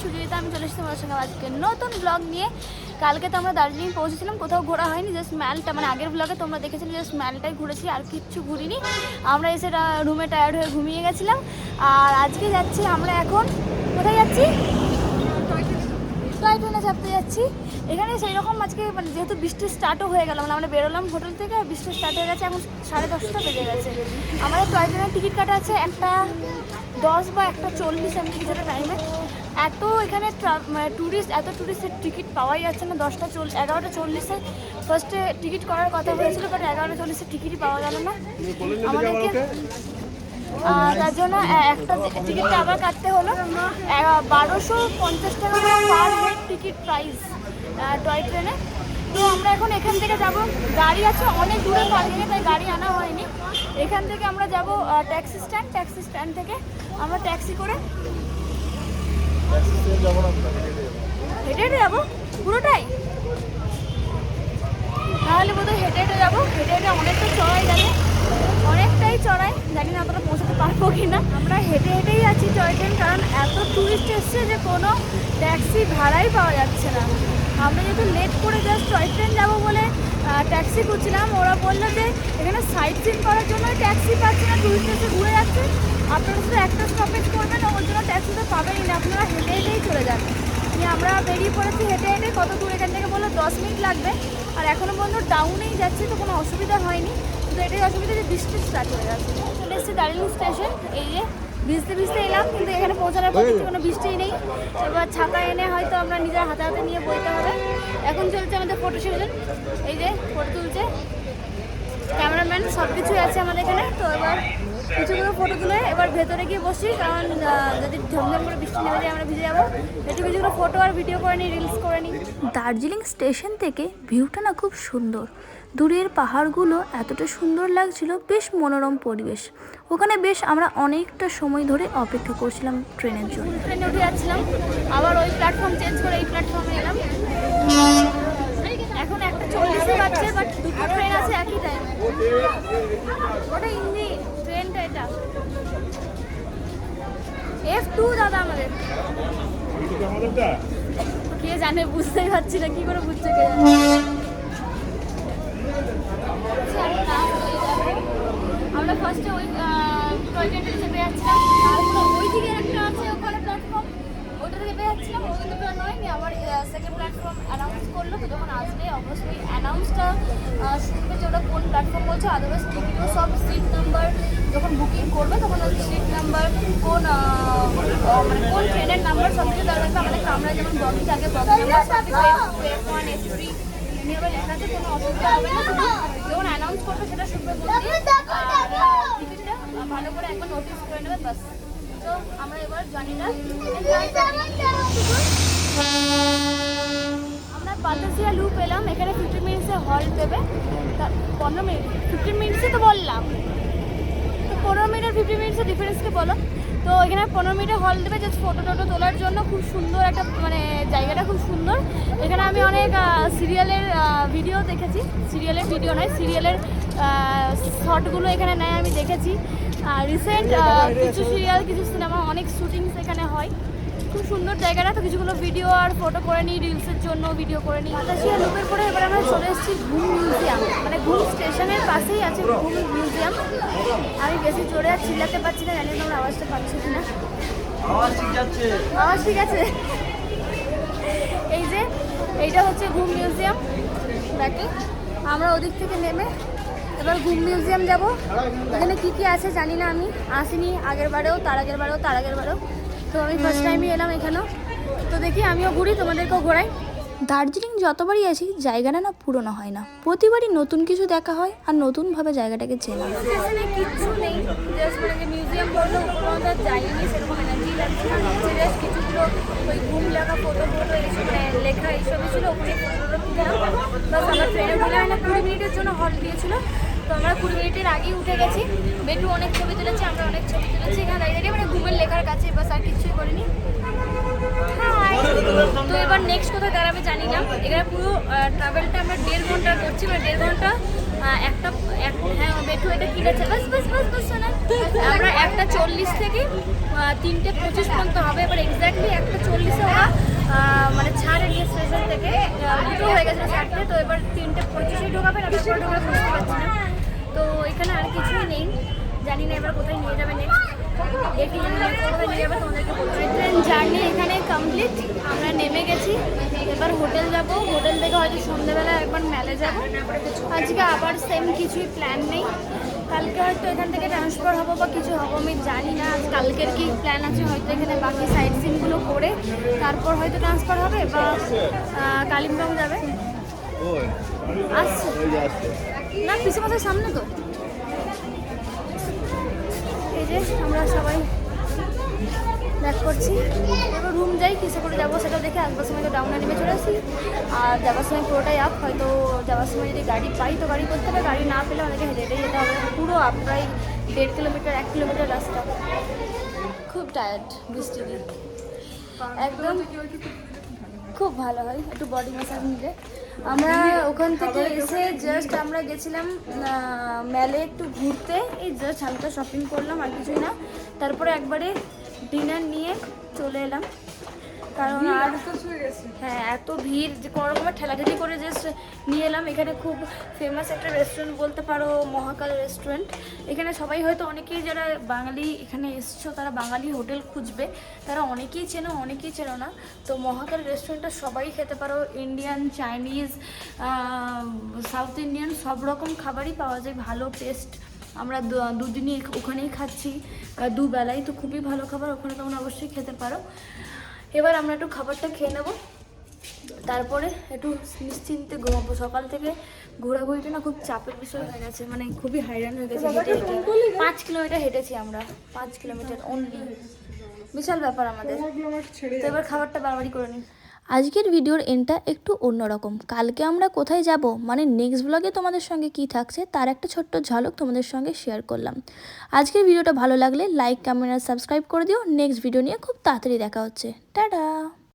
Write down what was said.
সুজিতা, আমি চলে এসেছি আমার সঙ্গে আজকে নতুন ব্লগ নিয়ে। কালকে তো আমরা দার্জিলিং পৌঁছেছিলাম, কোথাও ঘোরা হয়নি, জাস্ট ম্যালটা মানে আগের ব্লগে তোমরা দেখেছিলে জাস্ট ম্যালটাই ঘুরেছি, আর কিচ্ছু ঘুরিনি। আমরা এসে রুমে টায়ার্ড হয়ে ঘুমিয়ে গেছিলাম। আর আজকে যাচ্ছি আমরা, এখন কোথায় যাচ্ছি? টয় ট্রেনে চাপতে যাচ্ছি। এখানে সেই রকম আজকে মানে যেহেতু বৃষ্টি স্টার্টও হয়ে গেল, মানে আমরা বেরোলাম হোটেল থেকে আর বৃষ্টি স্টার্ট হয়ে গেছে, এখন 10:30 বেজে গেছে। আমাদের টয় ট্রেনের টিকিট কাটা আছে 1:10 বা 1:40 এমনি কিছুটা টাইমে। এত এখানে ট্যুরিস্ট, এত ট্যুরিস্টের টিকিট পাওয়াই যাচ্ছে না। 11:40-এ ফার্স্টে টিকিট করার কথা হয়েছিল, বাট 11:40-এ টিকিটই পাওয়া গেল না আমাদেরকে। তার জন্য একটা টিকিটটা আবার কাটতে হলো। 1250 টাকা per head ticket price toy ট্রেনে। তো আমরা এখন এখান থেকে যাব, গাড়ি আছে অনেক দূরে পার্কিংয়ে, তাই গাড়ি আনা হয়নি। এখান থেকে আমরা যাব ট্যাক্সি স্ট্যান্ড থেকে আমরা ট্যাক্সি করে হেঁটে হেঁটে যাবো পুরোটাই, তাহলে বোধহয় হেঁটে হেঁটে যাবো। হেঁটে হেঁটে অনেকটা চড়াই যাবে, অনেকটাই চড়াই, জানি না অতটা পৌঁছাতে পারবো কি না। আমরা হেঁটে হেঁটেই আছি টয় ট্রেন, কারণ এত ট্যুরিস্ট এসছে যে কোনো ট্যাক্সি ভাড়াই পাওয়া যাচ্ছে না। আমরা যেহেতু লেট করে জাস্ট টয় ট্রেন যাবো বলে ট্যাক্সি করছিলাম, ওরা বললো যে এখানে সাইট সিন করার জন্য ট্যাক্সি পাচ্ছে না, ট্যুরিস্ট এসে ঘুরে যাচ্ছে, আপনারা শুধু একটা স্টপেজ করবেন, ওর জন্য ট্যাক্সি তো পাবেনই না, আপনারা হেঁটে হেঁটেই চলে যান। আমরা বেরিয়ে পড়েছি হেঁটে হেঁটে, কত দূর এখান থেকে বললো 10 মিনিট লাগবে। আর এখনও পর্যন্ত ডাউনেই যাচ্ছে, তো কোনো অসুবিধা হয়নি, কিন্তু এটাই অসুবিধা যে বৃষ্টি স্টার্ট হয়ে যাচ্ছে। চলে এসেছি দার্জিলিং স্টেশন, এই যে ভিজতে ভিজতে এলাম, কিন্তু এখানে পৌঁছানোর পর কোনো বৃষ্টিই নেই। এবার ছাতা এনে হয়তো আমরা নিজের হাতে হাতে নিয়ে বইতে হবে। এখন চলছে আমাদের ফটো সেশন, এই যে ফটো তুলছে ক্যামেরাম্যান, সব কিছুই আছে আমাদের এখানে। তো এবার কিছুগুলো ফটো তুলে এবার ভেতরে গিয়ে বসি, কারণ যদি ঝমঝম করে বৃষ্টি নেমে যায় আমরা ভিজে যাবো। একটু কিছুগুলো ফটো আর ভিডিও করে নিই, রিলস করে নিই। দার্জিলিং স্টেশন থেকে ভিউটা না খুব সুন্দর, দূরের পাহাড়গুলো এতটা সুন্দর লাগছিল, বেশ মনোরম পরিবেশ। ওখানে বেশ আমরা অনেকটা সময় ধরে অপেক্ষা করছিলাম ট্রেনের জন্য। ট্রেনে উঠে যাচ্ছিলাম, আবার ওই প্ল্যাটফর্ম চেঞ্জ করে এই প্ল্যাটফর্মে এলাম। এখন 1:40 বাজছে, বাট দুটো ট্রেন আছে একই টাইমে। ওটা ইঞ্জিন ট্রেনটা, এটা F2 দাদা আমাদের। কে জানে, বুঝতেই পারছি না, কি করে বুঝছে কে জানে। আমরা ফার্স্টে ওই টয় ট্রেনটা চেপে যাচ্ছিলাম, তারপরে ওই দিকে একটা আছে ওখানে প্ল্যাটফর্ম, ওইটা থেকে চেপে যাচ্ছিলাম। ওই দুটো নয়, আবার সেকেন্ড প্ল্যাটফর্ম অ্যানাউন্স করলো, তো যখন আসবে অবশ্যই অ্যানাউন্সটা শুনবে যে ওটা কোন প্ল্যাটফর্ম বলছে। আদারওয়াইজ টিকিটও সব সিট নাম্বার যখন বুকিং করবে তখন ওই সিট নাম্বার কোন মানে কোন ট্রেনের নাম্বার সব কিছু দেওয়া থাকবে। আমাদের কামরায় যেমন বগি থাকে, বগি নাম্বার সব কিছু F1 F3 এভাবে লেখা আছে, কোনো অসুবিধা হবে না। শুধু যখন অ্যানাউন্স করবে সেটা শুনবে বলছি, আর টিকিটটা ভালো করে একবার নোটিস করে নেবে বাস। তো আমরা এবার জানি না, আমরা বাতাসিয়া লুপ এলাম। এখানে 15 মিনিটসে হল্ট দেবে, 15 মিনিট 15 মিনিটসে তো বললাম, তো 15 মিনিট আর 15 মিনিটসের ডিফারেন্সকে বলো। তো এখানে 15 মিনিটে হল দেবে জাস্ট ফটো টটো তোলার জন্য। খুব সুন্দর একটা মানে জায়গাটা খুব সুন্দর। এখানে আমি অনেক সিরিয়ালের ভিডিও দেখেছি, সিরিয়ালের ভিডিও নয়, সিরিয়ালের শর্টগুলো এখানে নেয় আমি দেখেছি। রিসেন্ট কিছু সিরিয়াল, কিছু সিনেমা, অনেক শুটিংস এখানে হয়। খুব সুন্দর জায়গাটা, তো কিছুগুলো ভিডিও আর ফটো করে নিই, রিলসের জন্য ভিডিও করে নিই। বাতাসিয়া লুপের পরে এবার আমরা চলে এসেছি ঘুম মিউজিয়াম, মানে ঘুম স্টেশনের পাশেই আছে ঘুম মিউজিয়াম। আমি বেশি জোরে আর চিল্লাতে পারছি না, জানি না আমার আওয়াজটা পাচ্ছি না। আওয়াজ ঠিক আছে। এই যে এইটা হচ্ছে ঘুম মিউজিয়াম, দেখে আমরা ওদিক থেকে নেমে এবার ঘুম মিউজিয়াম যাব। এখানে কী কী আছে জানি না, আমি আসিনি আগের বারেও, তার আগের বারেও, তো আমি ফার্স্ট টাইমই এলাম এখানেও। তো দেখি আমিও ঘুরি, তোমাদেরকেও ঘোরাই। দার্জিলিং যতবারই আসি জায়গাটা না পুরনো হয় না, প্রতিবারই নতুন কিছু দেখা হয় আর নতুনভাবে জায়গাটাকে চেনা হয়। স্টেশনে কিচ্ছু নেই, জাস্ট মানে যে মিউজিয়াম বললো ওখানে যাইনি, সেরকম এনার্জি লাগছে না। নিচে জাস্ট কিছুগুলো ওই ঘুম লেখা ফটো এইসব মানে লেখা এইসবই ছিল, ওখানে ফটো তুললাম। বাস আমার ট্রেনে উঠে না 20 মিনিটের জন্য হল দিয়েছিল, তো আমরা 20 মিনিটের আগেই উঠে গেছি। বেটু অনেক ছবি তুলেছি, আমরা অনেক ছবি তুলেছি এখানে দাঁড়িয়ে, মানে ঘুমের লেখার কাছে, বাস আর কিছুই করিনি। তো এবার নেক্সট কোথায় দাঁড়াবে জানি না। এখানে পুরো ট্রাভেলটা আমরা 1.5 ঘন্টা করছি, মানে 1.5 ঘন্টা হ্যাঁ বেটু এটা কিনেছে, বাস বাস বাস বাস শোনা। আমরা 1:40 থেকে 3:25 পর্যন্ত হবে। এবার এক্স্যাক্টলি 1:40-এ ওরা মানে ছাড়ে নিয়ে স্টেশন থেকে, দুটো হয়ে গেছে ছাড়তে, তো এবার 3:25-এ ঢোকাবে না, তারপরে ঢোকাবে বুঝতে পারছি না। তো এখানে আর কিছুই নেই, জানি না এবার কোথায় নিয়ে যাবে নেক্সট, দেখি জানি নেক্সট কোথায় নিয়ে যাবে তোমাদেরকে বলবো। ট্রেন জার্নি এখানে কমপ্লিট, আমরা নেমে গেছি, এবার হোটেল যাব। হোটেল থেকে হয়তো সন্ধ্যেবেলা একবার মেলে যাব। আজকে আবার সেম কিছুই প্ল্যান নেই, কালকে হয়তো এখান থেকে ট্রান্সফার হবো বা কিছু হবো আমি জানি না। আজ কালকের কি প্ল্যান আছে, হয়তো এখানে বাকি সাইট সিনগুলো করে তারপর হয়তো ট্রান্সফার হবে বা কালিম্পং যাবে। আসছে না পিছু মাথার সামনে তো। এই যে আমরা সবাই ব্যাক করছি, এবার রুম যাই, কিসে করে যাবো সেটা দেখে আসবার সময় তো ডাউনে নেমে চলে আসি, আর যাওয়ার সময় পুরোটাই আপ। হয়তো যাওয়ার সময় যদি গাড়ি পাই তো গাড়ি করতে হবে, গাড়ি না পেলে আমাদেরকে হেঁটে হেঁটে যেতে হবে। পুরো আপ প্রায় 1.5 কিলোমিটার 1 কিলোমিটার রাস্তা। খুব টায়ার্ড বৃষ্টি দিয়ে, একদম খুব ভালো হয় একটু বডি ম্যাসাজ নিলে। আমরা ওখান থেকে এসে জাস্ট আমরা গেছিলাম মেলে একটু ঘুরতে, এই জাস্ট হালকা শপিং করলাম আর কিছুই না, তারপরে একবারে ডিনার নিয়ে চলে এলাম। কারণ আর হ্যাঁ এত ভিড় যে কোনো রকমের ঠেলাঠেলি করে জাস্ট নিয়ে এলাম। এখানে খুব ফেমাস একটা রেস্টুরেন্ট বলতে পারো, মহাকাল রেস্টুরেন্ট। এখানে সবাই হয়তো অনেকেই যারা বাঙালি এখানে এসছো তারা বাঙালি হোটেল খুঁজবে, তারা অনেকেই চেনো অনেকেই চেনো না। তো মহাকাল রেস্টুরেন্টটা সবাই খেতে পারো, ইন্ডিয়ান, চাইনিজ, সাউথ ইন্ডিয়ান সব রকম খাবারই পাওয়া যায়, ভালো টেস্ট। আমরা দুদিনই ওখানেই খাচ্ছি, দুবেলাই, তো খুবই ভালো খাবার, ওখানে তোমরা অবশ্যই খেতে পারো। এবার আমরা একটু খাবারটা খেয়ে নেবো, তারপরে একটু নিশ্চিন্তে ঘুমাবো। সকাল থেকে ঘোরাঘুরিটা না খুব চাপের বিষয় হয়ে গেছে, মানে খুবই হাইরান হয়ে গেছে হেঁটে হেঁটে। 5 কিলোমিটার হেঁটেছি আমরা, 5 কিলোমিটার অনলি, বিশাল ব্যাপার আমাদের। তো এবার খাবারটা বাড়াবাড়ি করে নিই। আজকের ভিডিওর এন্ডটা একটু অন্যরকম। কালকে আমরা কোথায় যাব মানে নেক্সট ব্লগে তোমাদের সঙ্গে কি থাকছে তার একটা ছোট্ট ঝলক তোমাদের সঙ্গে শেয়ার করলাম। আজকের ভিডিওটা ভালো লাগলে লাইক, কমেন্ট আর সাবস্ক্রাইব করে দিও। নেক্সট ভিডিও নিয়ে খুব তাড়াতাড়ি দেখা হচ্ছে। টাটা।